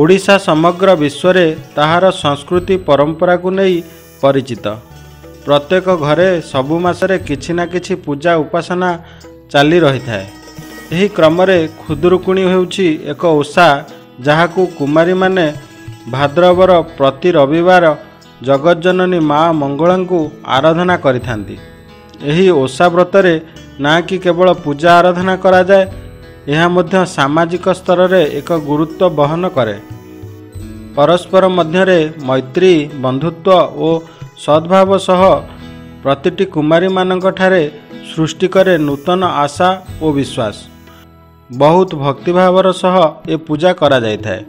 ओडिशा समग्र विश्व ताहार संस्कृति परंपरा को नहीं परिचित। प्रत्येक घरे सबु मासरे किछि ना किछि पूजा उपासना चाली रही थाए। एही क्रमरे खुदुरुकुणी हेउछि एक ओषा जहाकू कुमारी माने भाद्रवर प्रति रविवार जगज्जननी माँ मंगलांकु आराधना करिथांती। एही ओषा व्रतरे ना कि केवल पूजा आराधना करा जाए, यह मध्य सामाजिक स्तर रे एक गुरुत्व बहन करे। परस्पर मध्यरे मैत्री बंधुत्व और सद्भाव सह प्रतिटी कुमारी मानक ठारे सृष्टि करे नूतन आशा और विश्वास। बहुत भक्तिभावर सह ए पूजा करा जाय थाए।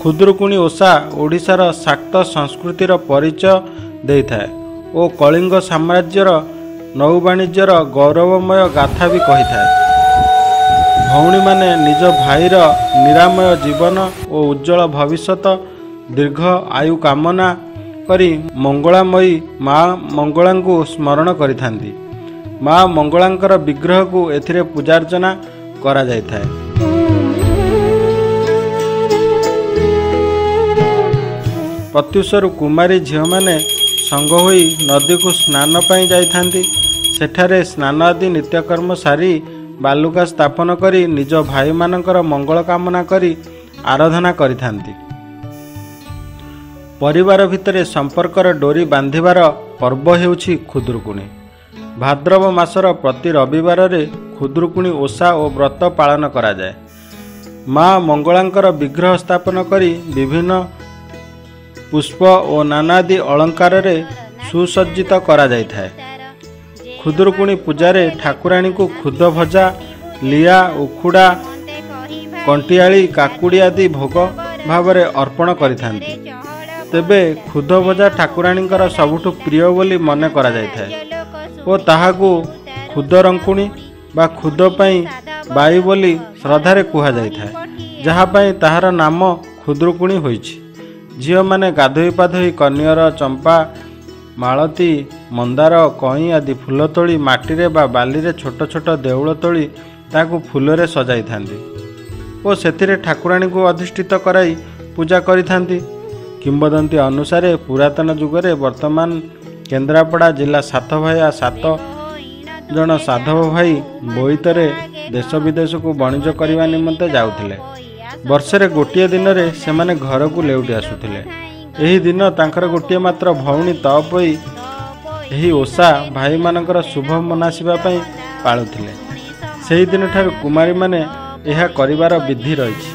खुदुरुकुणी ओषा ओडिशार शाक्त संस्कृतिर परिचय देई थाए और कलिंग साम्राज्यर नौवाणिज्यर गौरवमय गाथा भी कही थाए। भौणी माने निज भाईर निरामय जीवन और उज्जवल भविष्यत दीर्घ आयु कामना करी मंगलामयी माँ मंगलांकु स्मरण करिथांती। माँ मंगलांकर विग्रह को एथिरे पूजार्चना करा जाय थाए। प्रत्युषरु कुमारी झियो माने संग होई नदी को स्नान पाई जाइथांती। सेठारे स्नान आदि नित्यकर्म सारी बालुका स्थापन करी निज भाई मानकर मंगल कामना करी आराधना करिथांती। परिवार भितरे संपर्कर डोरी बांधिबार पर्व हेउछि खुदुरुकुणी। भाद्रव मासर प्रति रविवार रे खुदुरुकुणी ओषा और व्रत पालन करा जाए। माँ मंगलांकर विग्रह स्थापन करी विभिन्न पुष्प और नानादि अलंकार रे सुसज्जित करा जाय थाए। खुदुरुकुणी पूजारे ठाकुराणी को खुद भजा लिया उखुड़ा कंटियाली काकुड़ी आदि भोग भावरे अर्पण करिथांती। तेबे खुद भजा ठाकुराणींकर सबुठु प्रिय बोली मने करा जाय थाए और ताहाकू खुद रंकुणी बा खुद पई बाई बोली श्रद्धारे कुहा जाय थाए, जहा पई ताहार नाम खुदुरुकुणी होइछि। झियो माने गाधोई पाधोई कन्यर चंपा मालती मंदार कई आदि फूल तोली माटीरे बा बालीरे छोट छोट देउल तोली ताकू फूलरे सजाई थांती और सेथिरे ठाकुराणी को अधिष्ठित कराई पूजा करिथांती। किंबदंती अनुसारे पुरातन जुगरे वर्तमान केन्द्रापड़ा जिला सात भाइया 7 जन साधव भाई बोईतरे देश विदेश को वाणिज्य करने निमंते जाउथिले। वर्षरे गोटे दिन रे सेमाने घर को लेउटी आसुथिले। एही दिन तांकर गोटे मात्र भौणी तपई एही ओषा भाई मानकर शुभ मनासिबा पई पाळुथिले। सेही दिन ठार कुमारी माने एहा करिवार विधि रहिछि।